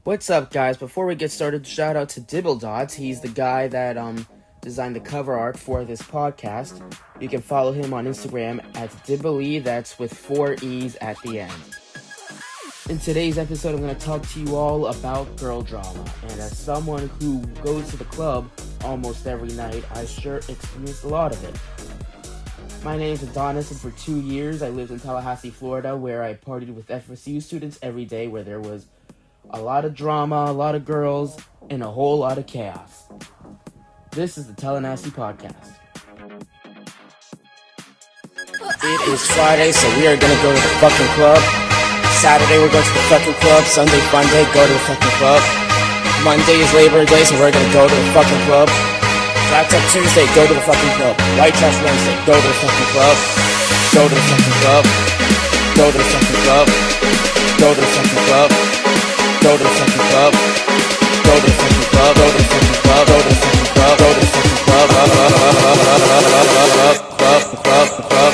What's up, guys? Before we get started, shout out to Dibbledots. He's the guy that designed the cover art for this podcast. You can follow him on Instagram at Dibbly, that's with 4 E's at the end. In today's episode, I'm going to talk to you all about girl drama. And as someone who goes to the club almost every night, I sure experienced a lot of it. My name is Adonis, and for 2 years, I lived in Tallanasty, Florida, where I partied with FSU students every day, where there was a lot of drama, a lot of girls, and a whole lot of chaos. This is the Tallanasty Podcast. It is Friday, so we are going to go to the fucking club. Saturday, we're going to the fucking club. Sunday, fun day, go to the fucking club. Monday is Labor Day, so we're going to go to the fucking club. Black Tech Tuesday, go to the fucking club. White Trash Wednesday, go to the fucking club. Go to the fucking club. Go to the fucking club. Go to the fucking club. Go to the fucking club. Go to the fucking club. Go to the fucking club. Go to the fucking club. Go to the fucking club.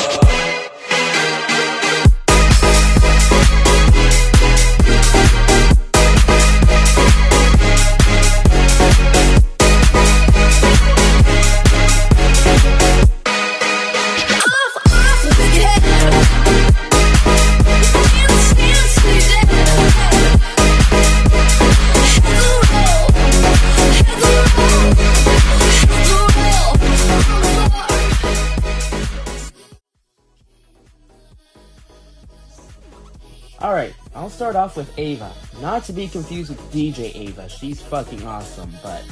Alright, I'll start off with Ava. Not to be confused with DJ Ava, she's fucking awesome, but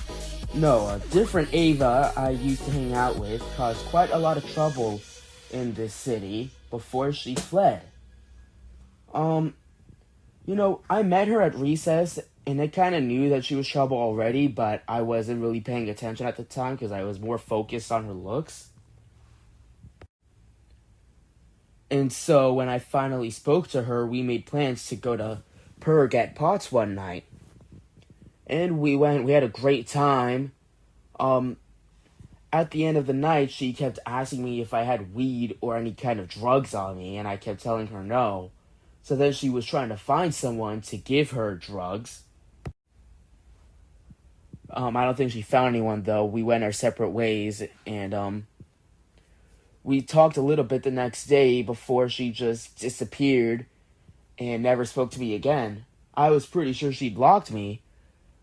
no, a different Ava I used to hang out with caused quite a lot of trouble in this city before she fled. I met her at recess, and I kind of knew that she was trouble already, but I wasn't really paying attention at the time because I was more focused on her looks. And so when I finally spoke to her, we made plans to go to Purg at Potts one night. And we had a great time. At the end of the night, she kept asking me if I had weed or any kind of drugs on me, and I kept telling her no. So then she was trying to find someone to give her drugs. I don't think she found anyone, though. We went our separate ways, and we talked a little bit the next day before she just disappeared and never spoke to me again. I was pretty sure she'd blocked me,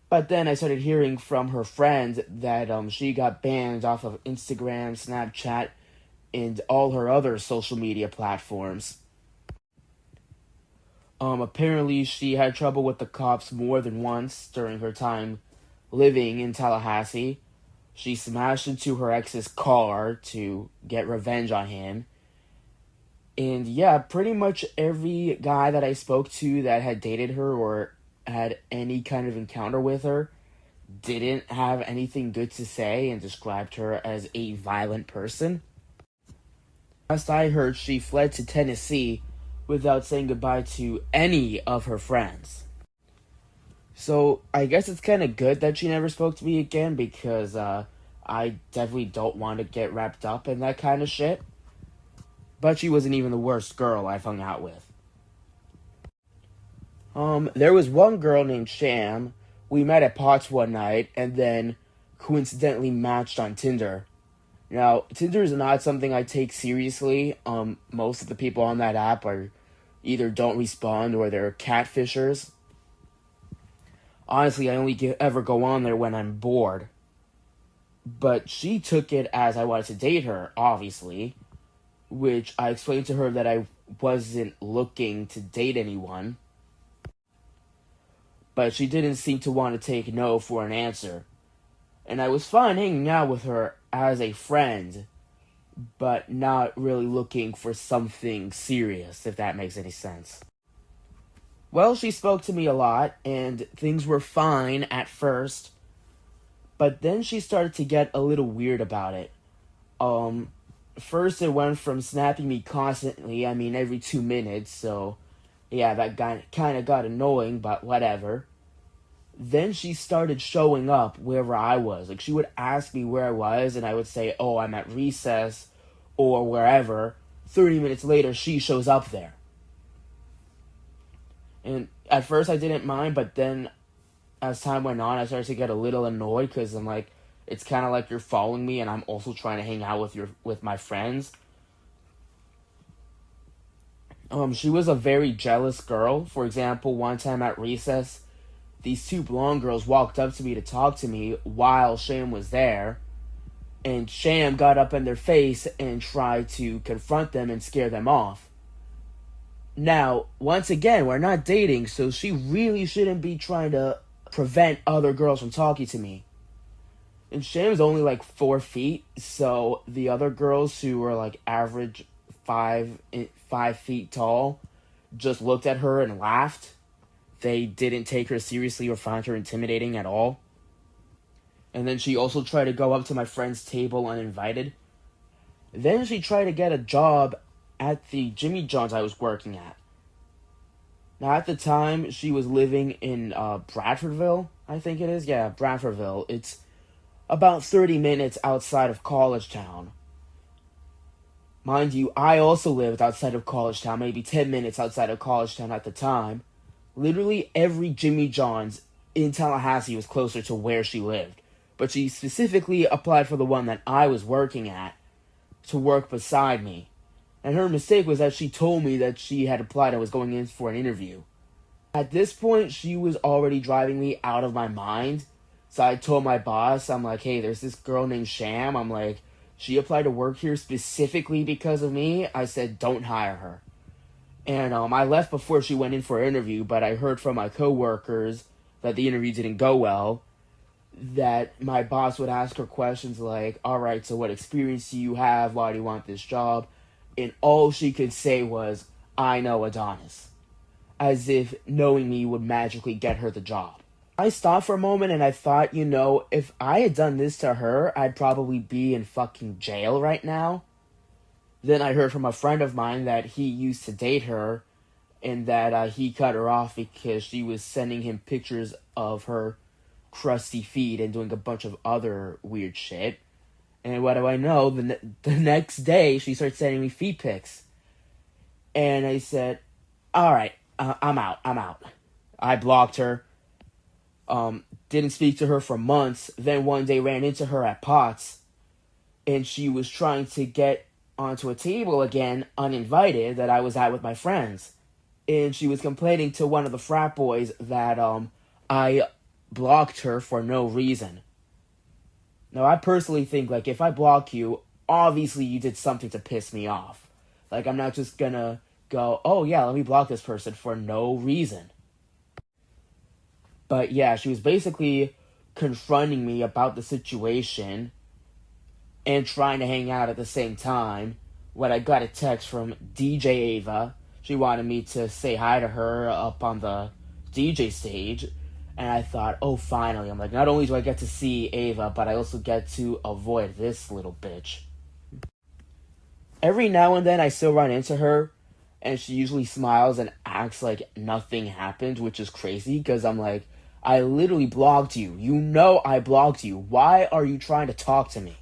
but then I started hearing from her friend that she got banned off of Instagram, Snapchat, and all her other social media platforms. Apparently she had trouble with the cops more than once during her time living in Tallahassee. She smashed into her ex's car to get revenge on him. And yeah, pretty much every guy that I spoke to that had dated her or had any kind of encounter with her didn't have anything good to say and described her as a violent person. Last I heard, she fled to Tennessee without saying goodbye to any of her friends. So, I guess it's kind of good that she never spoke to me again because, I definitely don't want to get wrapped up in that kind of shit. But she wasn't even the worst girl I've hung out with. There was one girl named Sham. We met at Potts one night and then coincidentally matched on Tinder. Now, Tinder is not something I take seriously. Most of the people on that app are either don't respond or they're catfishers. Honestly, I only ever go on there when I'm bored. But she took it as I wanted to date her, obviously. Which I explained to her that I wasn't looking to date anyone. But she didn't seem to want to take no for an answer. And I was fine hanging out with her as a friend, but not really looking for something serious, if that makes any sense. Well, she spoke to me a lot, and things were fine at first, but then she started to get a little weird about it. First it went from snapping me constantly, every 2 minutes, so yeah, that kind of got annoying, but whatever. Then she started showing up wherever I was. Like, she would ask me where I was, and I would say, oh, I'm at recess, or wherever. 30 minutes later, she shows up there. And at first I didn't mind, but then as time went on, I started to get a little annoyed because I'm like, it's kind of like you're following me and I'm also trying to hang out with my friends. She was a very jealous girl. For example, one time at recess, these two blonde girls walked up to me to talk to me while Sham was there. And Sham got up in their face and tried to confront them and scare them off. Now, once again, we're not dating, so she really shouldn't be trying to prevent other girls from talking to me. And Sham's only like 4 feet, so the other girls who were like average 5 feet tall just looked at her and laughed. They didn't take her seriously or find her intimidating at all. And then she also tried to go up to my friend's table uninvited. Then she tried to get a job at the Jimmy John's I was working at. Now, at the time, she was living in Bradfordville, I think it is. Yeah, Bradfordville. It's about 30 minutes outside of College Town. Mind you, I also lived outside of College Town, maybe 10 minutes outside of College Town at the time. Literally every Jimmy John's in Tallahassee was closer to where she lived. But she specifically applied for the one that I was working at to work beside me. And her mistake was that she told me that she had applied and was going in for an interview. At this point, she was already driving me out of my mind. So I told my boss, I'm like, hey, there's this girl named Sham. I'm like, she applied to work here specifically because of me. I said, don't hire her. And I left before she went in for an interview, but I heard from my coworkers that the interview didn't go well. That my boss would ask her questions like, all right, so what experience do you have? Why do you want this job? And all she could say was, I know Adonis. As if knowing me would magically get her the job. I stopped for a moment and I thought, if I had done this to her, I'd probably be in fucking jail right now. Then I heard from a friend of mine that he used to date her and that he cut her off because she was sending him pictures of her crusty feet and doing a bunch of other weird shit. And what do I know? The next day, she started sending me feet pics. And I said, alright, I'm out. I blocked her. Didn't speak to her for months. Then one day ran into her at Potts. And she was trying to get onto a table again, uninvited, that I was at with my friends. And she was complaining to one of the frat boys that I blocked her for no reason. Now, I personally think, if I block you, obviously you did something to piss me off. I'm not just gonna go, oh yeah, let me block this person for no reason. But yeah, she was basically confronting me about the situation and trying to hang out at the same time when I got a text from DJ Ava. She wanted me to say hi to her up on the DJ stage. And I thought, oh, finally. I'm like, not only do I get to see Ava, but I also get to avoid this little bitch. Every now and then I still run into her, and she usually smiles and acts like nothing happened, which is crazy, because I'm like, I literally blocked you. You know I blocked you. Why are you trying to talk to me?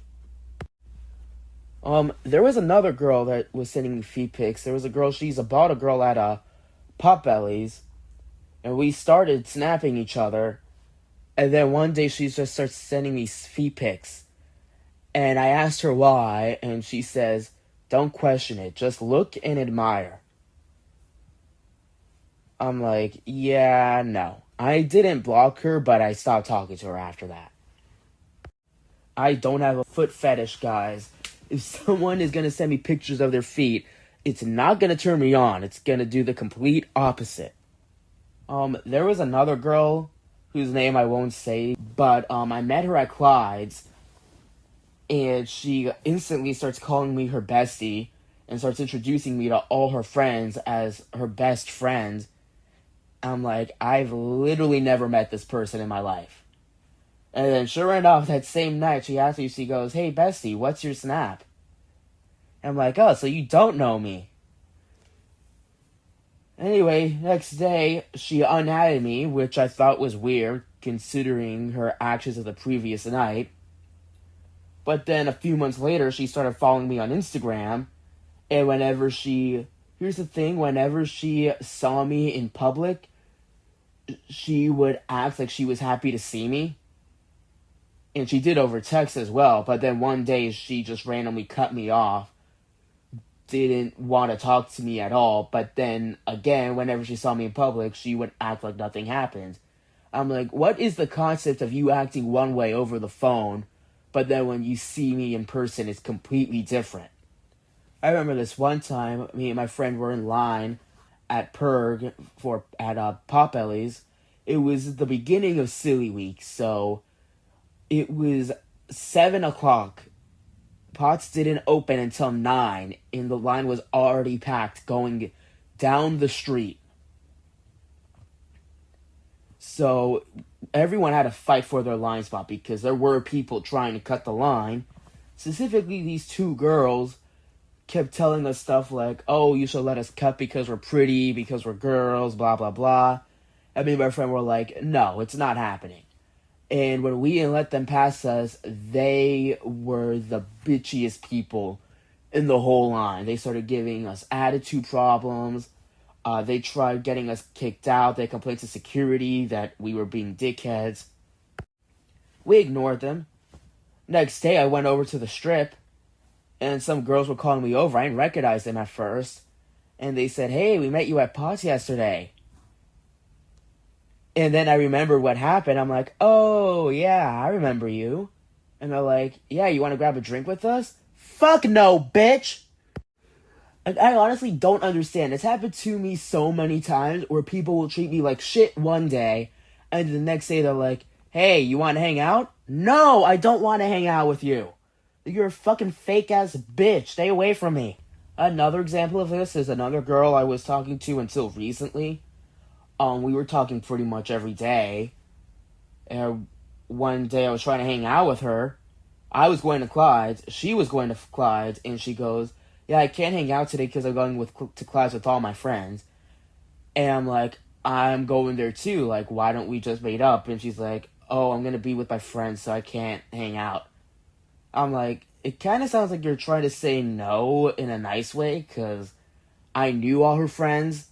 There was another girl that was sending me feet pics. There was a girl, she's about a girl at Potbelly's. And we started snapping each other. And then one day she just starts sending me feet pics. And I asked her why. And she says, don't question it. Just look and admire. I'm like, yeah, no. I didn't block her, but I stopped talking to her after that. I don't have a foot fetish, guys. If someone is going to send me pictures of their feet, it's not going to turn me on. It's going to do the complete opposite. There was another girl whose name I won't say, but I met her at Clyde's, and she instantly starts calling me her bestie and starts introducing me to all her friends as her best friend. I'm like, I've literally never met this person in my life. And then sure enough, that same night, she asked me, she goes, hey, bestie, what's your snap? I'm like, oh, so you don't know me. Anyway, next day, she unadded me, which I thought was weird, considering her actions of the previous night. But then a few months later, she started following me on Instagram, and whenever she saw me in public, she would act like she was happy to see me. And she did over text as well. But then one day she just randomly cut me off. Didn't want to talk to me at all. But then again, whenever she saw me in public, she would act like nothing happened. I'm like, what is the concept of you acting one way over the phone, but then when you see me in person, it's completely different? I remember this one time, me and my friend were in line at Perg at Potbelly's. It was the beginning of Silly Week, so it was 7 o'clock. Pots didn't open until 9, and the line was already packed going down the street. So everyone had to fight for their line spot because there were people trying to cut the line. Specifically, these two girls kept telling us stuff like, oh, you should let us cut because we're pretty, because we're girls, blah, blah, blah. And me and my friend were like, no, it's not happening. And when we didn't let them pass us, they were the bitchiest people in the whole line. They started giving us attitude problems. They tried getting us kicked out. They complained to security that we were being dickheads. We ignored them. Next day, I went over to the strip, and some girls were calling me over. I didn't recognize them at first. And they said, hey, we met you at Potts yesterday. And then I remembered what happened. I'm like, oh, yeah, I remember you. And they're like, yeah, you want to grab a drink with us? Fuck no, bitch! I honestly don't understand. It's happened to me so many times where people will treat me like shit one day, and the next day they're like, hey, you want to hang out? No, I don't want to hang out with you. You're a fucking fake-ass bitch. Stay away from me. Another example of this is another girl I was talking to until recently. We were talking pretty much every day. And one day I was trying to hang out with her. I was going to Clyde's. She was going to Clyde's, and she goes, yeah, I can't hang out today because I'm going to Clyde's with all my friends. And I'm like, I'm going there too. Like, why don't we just meet up? And she's like, oh, I'm going to be with my friends, so I can't hang out. I'm like, it kind of sounds like you're trying to say no in a nice way, because I knew all her friends,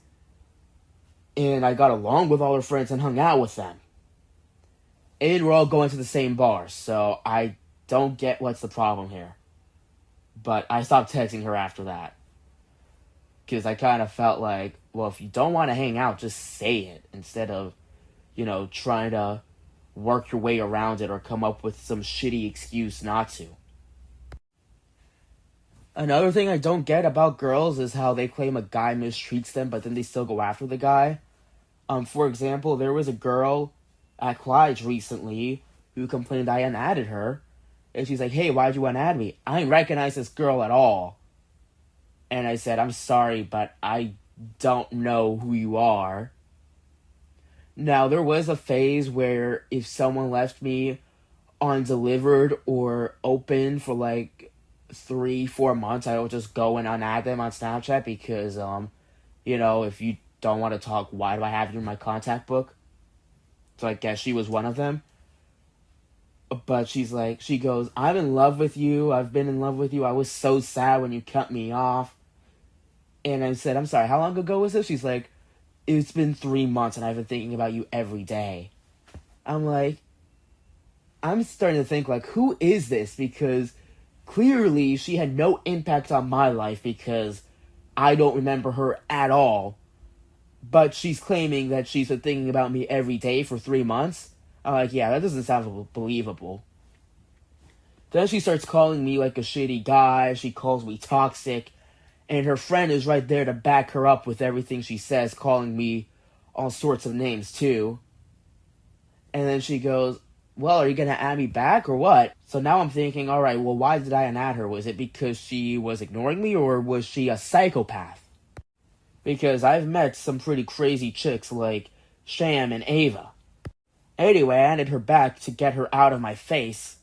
and I got along with all her friends and hung out with them. And we're all going to the same bar, so I don't get what's the problem here. But I stopped texting her after that. Because I kind of felt like, well, if you don't want to hang out, just say it. Instead of, trying to work your way around it or come up with some shitty excuse not to. Another thing I don't get about girls is how they claim a guy mistreats them, but then they still go after the guy. For example, there was a girl at Clyde's recently who complained I unadded her. And she's like, hey, why'd you unadd me? I didn't recognize this girl at all. And I said, I'm sorry, but I don't know who you are. Now, there was a phase where if someone left me undelivered or open for like 3-4 months, I would just go and unadd them on Snapchat because, if you don't want to talk, why do I have you in my contact book? So I guess she was one of them. But she goes, I'm in love with you. I've been in love with you. I was so sad when you cut me off. And I said, I'm sorry, how long ago was this? She's like, it's been 3 months and I've been thinking about you every day. I'm like, I'm starting to think, like, who is this? Because clearly she had no impact on my life because I don't remember her at all. But she's claiming that she's been thinking about me every day for 3 months. I'm like, yeah, that doesn't sound believable. Then she starts calling me like a shitty guy. She calls me toxic. And her friend is right there to back her up with everything she says, calling me all sorts of names too. And then she goes, well, are you going to add me back or what? So now I'm thinking, all right, well, why did I unadd her? Was it because she was ignoring me or was she a psychopath? Because I've met some pretty crazy chicks like Sham and Ava. Anyway, I added her back to get her out of my face.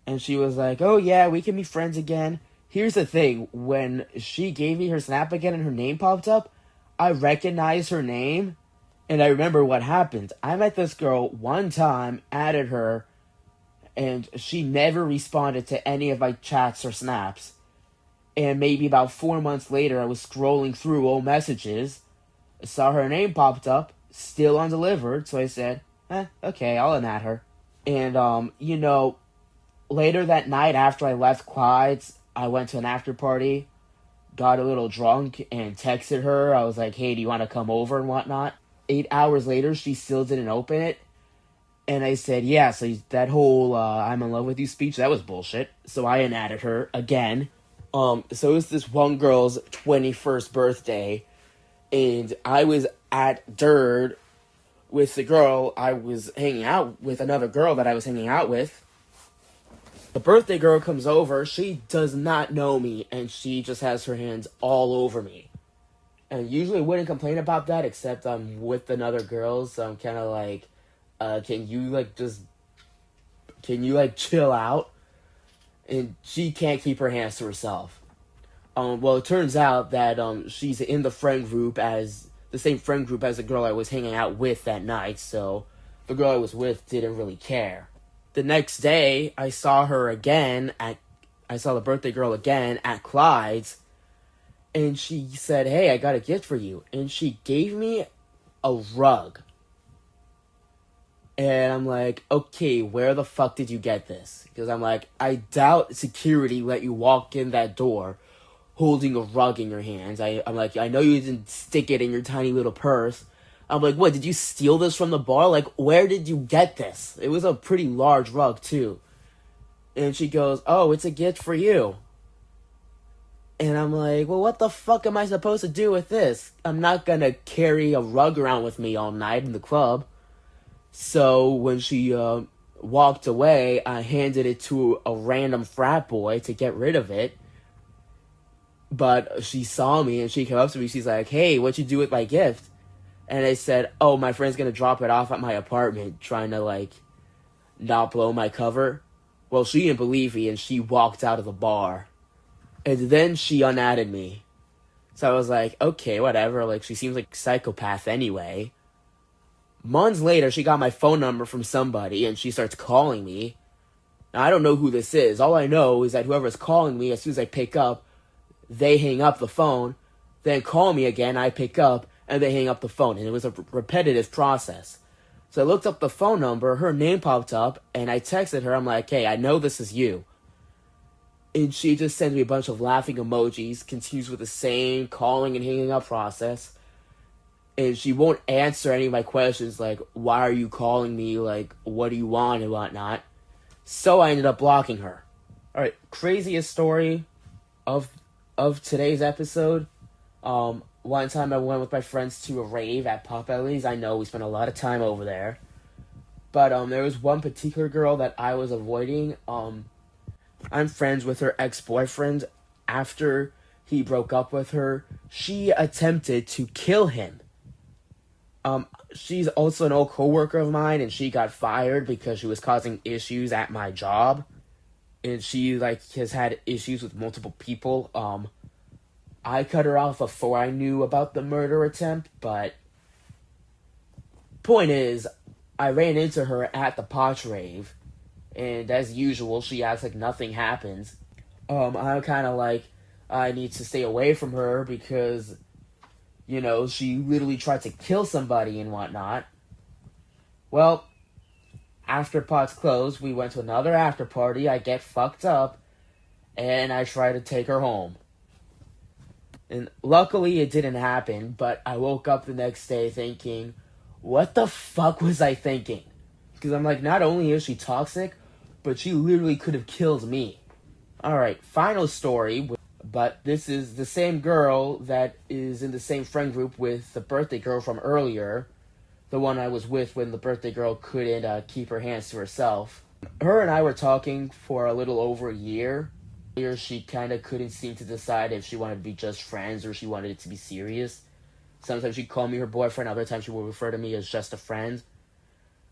And she was like, oh yeah, we can be friends again. Here's the thing, when she gave me her Snap again and her name popped up, I recognized her name, and I remember what happened. I met this girl one time, added her, and she never responded to any of my chats or snaps. And maybe about 4 months later, I was scrolling through old messages, saw her name popped up, still undelivered. So I said, okay, I'll at her. And, later that night after I left Clyde's, I went to an after party, got a little drunk, and texted her. I was like, hey, do you want to come over and whatnot? 8 hours later, she still didn't open it. And I said, yeah, so that whole I'm in love with you speech, that was bullshit. So I added her again. So it was this one girl's 21st birthday, and I was at Dirt with the girl I was hanging out with, another girl that I was hanging out with. The birthday girl comes over, she does not know me, and she just has her hands all over me. And usually I wouldn't complain about that, except I'm with another girl, so I'm kind of like, can you chill out? And she can't keep her hands to herself. Well, it turns out that she's in the friend group the same friend group as the girl I was hanging out with that night, so the girl I was with didn't really care. The next day, I saw the birthday girl again at Clyde's, and she said, hey, I got a gift for you. And she gave me a rug. And I'm like, okay, where the fuck did you get this? Because I'm like, I doubt security let you walk in that door holding a rug in your hands. I'm like, I know you didn't stick it in your tiny little purse. I'm like, what, did you steal this from the bar? Like, where did you get this? It was a pretty large rug, too. And she goes, oh, it's a gift for you. And I'm like, well, what the fuck am I supposed to do with this? I'm not gonna carry a rug around with me all night in the club. So when she walked away, I handed it to a random frat boy to get rid of it. But she saw me and she came up to me. She's like, hey, what'd you do with my gift? And I said, oh, my friend's gonna drop it off at my apartment, trying to, not blow my cover. Well, she didn't believe me and she walked out of the bar. And then she unadded me. So I was like, okay, whatever. She seems like a psychopath anyway. Months later, she got my phone number from somebody, and she starts calling me. Now, I don't know who this is. All I know is that whoever's calling me, as soon as I pick up, they hang up the phone, then call me again, I pick up, and they hang up the phone. And it was a repetitive process. So I looked up the phone number, her name popped up, and I texted her. I'm like, hey, I know this is you. And she just sends me a bunch of laughing emojis, continues with the same calling and hanging up process. And she won't answer any of my questions, like, why are you calling me? Like, what do you want and whatnot? So I ended up blocking her. Alright, craziest story of today's episode. One time I went with my friends to a rave at Pop Ellie's. I know we spent a lot of time over there. But there was one particular girl that I was avoiding. I'm friends with her ex-boyfriend. After he broke up with her, she attempted to kill him. She's also an old coworker of mine, and she got fired because she was causing issues at my job. And she, has had issues with multiple people. I cut her off before I knew about the murder attempt, but point is, I ran into her at the Potch rave. And as usual, she acts like nothing happens. I'm kind of like, I need to stay away from her because, she literally tried to kill somebody and whatnot. Well, after Pot's closed, we went to another after party. I get fucked up, and I try to take her home. And luckily, it didn't happen, but I woke up the next day thinking, what the fuck was I thinking? Because I'm like, not only is she toxic, but she literally could have killed me. Alright, final story. But this is the same girl that is in the same friend group with the birthday girl from earlier. The one I was with when the birthday girl couldn't keep her hands to herself. Her and I were talking for a little over a year. She kind of couldn't seem to decide if she wanted to be just friends or she wanted it to be serious. Sometimes she'd call me her boyfriend, other times she would refer to me as just a friend.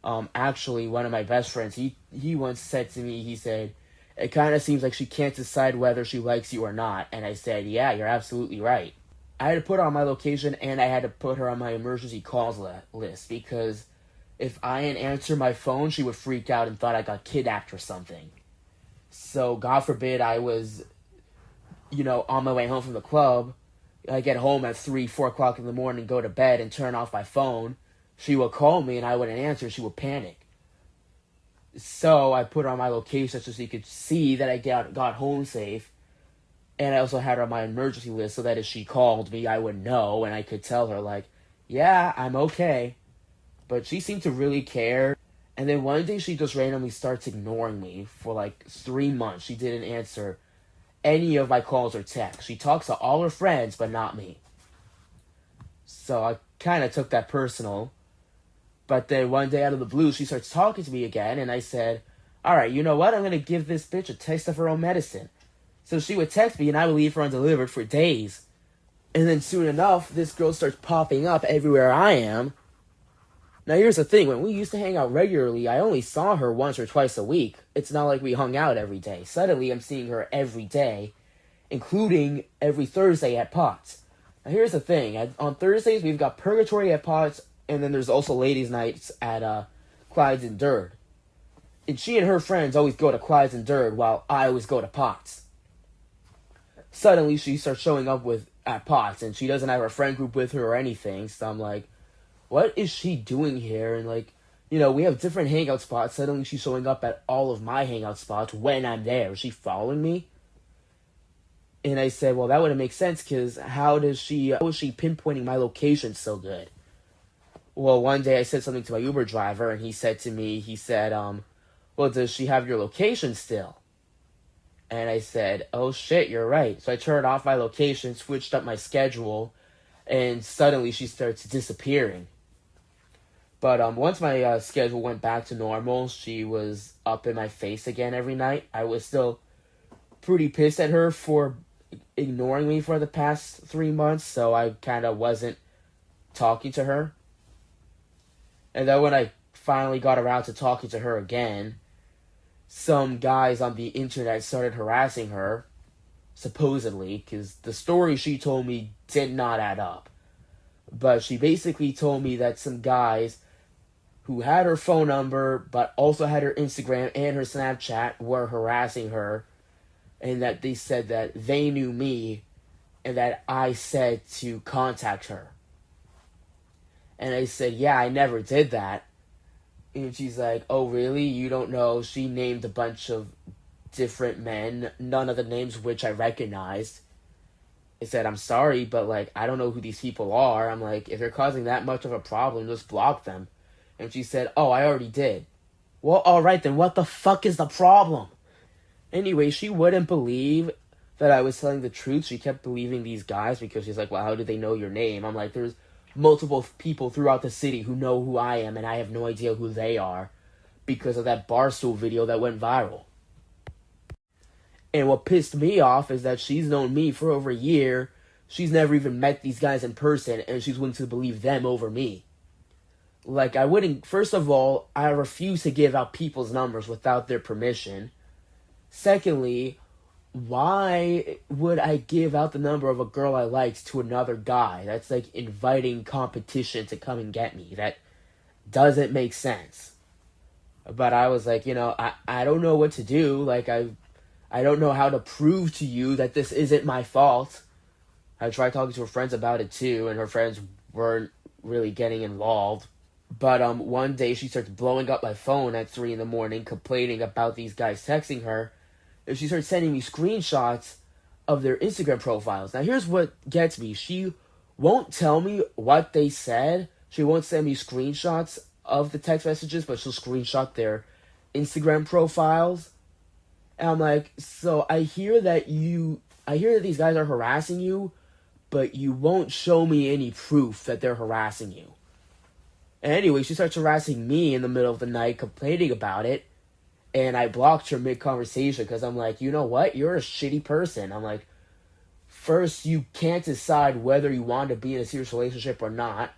Actually, one of my best friends, he once said to me, he said, it kind of seems like she can't decide whether she likes you or not. And I said, yeah, you're absolutely right. I had to put her on my location and I had to put her on my emergency calls list because if I didn't answer my phone, she would freak out and thought I got kidnapped or something. So, God forbid, I was, on my way home from the club. I get home at 3, 4 o'clock in the morning, go to bed and turn off my phone. she would call me and I wouldn't answer. She would panic. So I put her on my location so she could see that I got home safe. And I also had her on my emergency list so that if she called me, I would know and I could tell her, like, yeah, I'm okay. But she seemed to really care. And then one day she just randomly starts ignoring me for like 3 months. She didn't answer any of my calls or texts. She talks to all her friends, but not me. So I kind of took that personal. But then one day out of the blue, she starts talking to me again. And I said, all right, you know what? I'm going to give this bitch a taste of her own medicine. So she would text me and I would leave her undelivered for days. And then soon enough, this girl starts popping up everywhere I am. Now here's the thing, when we used to hang out regularly, I only saw her once or twice a week. It's not like we hung out every day. Suddenly I'm seeing her every day, including every Thursday at Potts. Now here's the thing, on Thursdays we've got Purgatory at Potts, and then there's also ladies' nights at Clyde's and Durd. And she and her friends always go to Clyde's and Durd while I always go to Potts. Suddenly she starts showing up at Potts, and she doesn't have her friend group with her or anything, so I'm like, what is she doing here? And like, you know, we have different hangout spots. Suddenly she's showing up at all of my hangout spots when I'm there. Is she following me? And I said, well, that wouldn't make sense, because how is she pinpointing my location so good? Well, one day I said something to my Uber driver, and he said, well, does she have your location still? And I said, oh shit, you're right. So I turned off my location, switched up my schedule, and suddenly she starts disappearing. But once my schedule went back to normal, she was up in my face again every night. I was still pretty pissed at her for ignoring me for the past 3 months, so I kind of wasn't talking to her. And then when I finally got around to talking to her again, some guys on the internet started harassing her, supposedly, because the story she told me did not add up. But she basically told me that some guys who had her phone number, but also had her Instagram and her Snapchat, were harassing her, and that they said that they knew me, and that I said to contact her. And I said, yeah, I never did that. And she's like, oh, really? You don't know? She named a bunch of different men, none of the names which I recognized. I said, I'm sorry, but, like, I don't know who these people are. I'm like, if they're causing that much of a problem, just block them. And she said, oh, I already did. Well, alright, then what the fuck is the problem? Anyway, she wouldn't believe that I was telling the truth. She kept believing these guys because she's like, well, how did they know your name? I'm like, there's multiple people throughout the city who know who I am, and I have no idea who they are because of that Barstool video that went viral. And what pissed me off is that she's known me for over a year. She's never even met these guys in person, and she's willing to believe them over me. Like, I wouldn't... First of all, I refuse to give out people's numbers without their permission. Secondly, why would I give out the number of a girl I liked to another guy? That's like inviting competition to come and get me. That doesn't make sense. But I was like, you know, I don't know what to do. Like, I don't know how to prove to you that this isn't my fault. I tried talking to her friends about it too, and her friends weren't really getting involved. But one day she starts blowing up my phone at 3 a.m, complaining about these guys texting her. And she starts sending me screenshots of their Instagram profiles. Now here's what gets me. She won't tell me what they said. She won't send me screenshots of the text messages, but she'll screenshot their Instagram profiles. And I'm like, so I hear that these guys are harassing you, but you won't show me any proof that they're harassing you. And anyway, she starts harassing me in the middle of the night, complaining about it. And I blocked her mid-conversation because I'm like, you know what? You're a shitty person. I'm like, first, you can't decide whether you want to be in a serious relationship or not.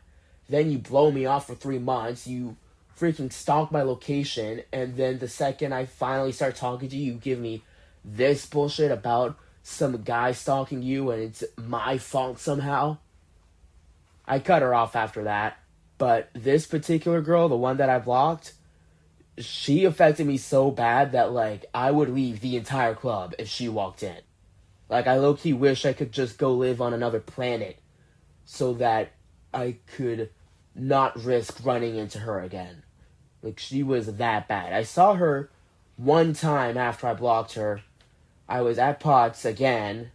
Then you blow me off for 3 months. You freaking stalk my location. And then the second I finally start talking to you, you give me this bullshit about some guy stalking you and it's my fault somehow. I cut her off after that. But this particular girl, the one that I blocked, she affected me so bad that, like, I would leave the entire club if she walked in. Like, I low-key wish I could just go live on another planet so that I could not risk running into her again. Like, she was that bad. I saw her one time after I blocked her. I was at Potts again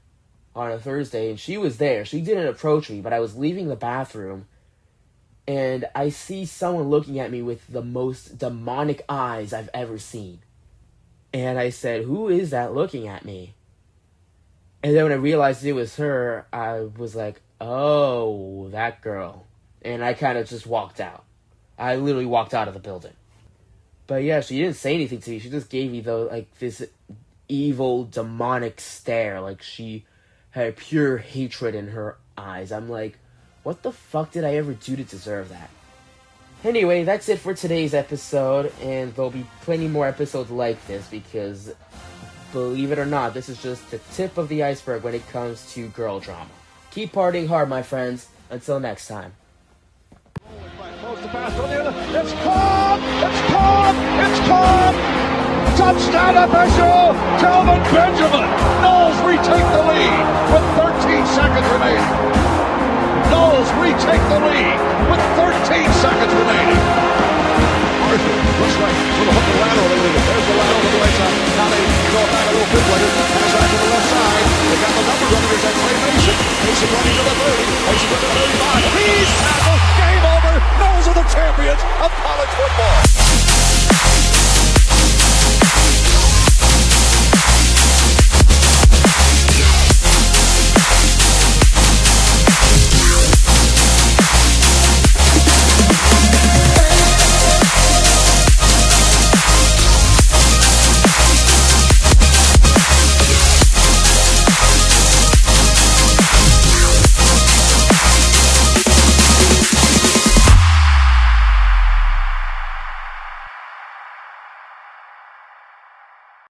on a Thursday, and she was there. She didn't approach me, but I was leaving the bathroom, and I see someone looking at me with the most demonic eyes I've ever seen. And I said, "Who is that looking at me?" And then when I realized it was her, I was like, "Oh, that girl." And I kind of just walked out. I literally walked out of the building. But yeah, she didn't say anything to me. She just gave me this evil, demonic stare. Like, she had pure hatred in her eyes. I'm like, what the fuck did I ever do to deserve that? Anyway, that's it for today's episode, and there'll be plenty more episodes like this because, believe it or not, this is just the tip of the iceberg when it comes to girl drama. Keep partying hard, my friends. Until next time. It's caught! It's caught! It's caught! Touchdown official! Calvin Benjamin! Knowles retake the lead with 13 seconds remaining. Knowles retake the lead with 13 seconds remaining.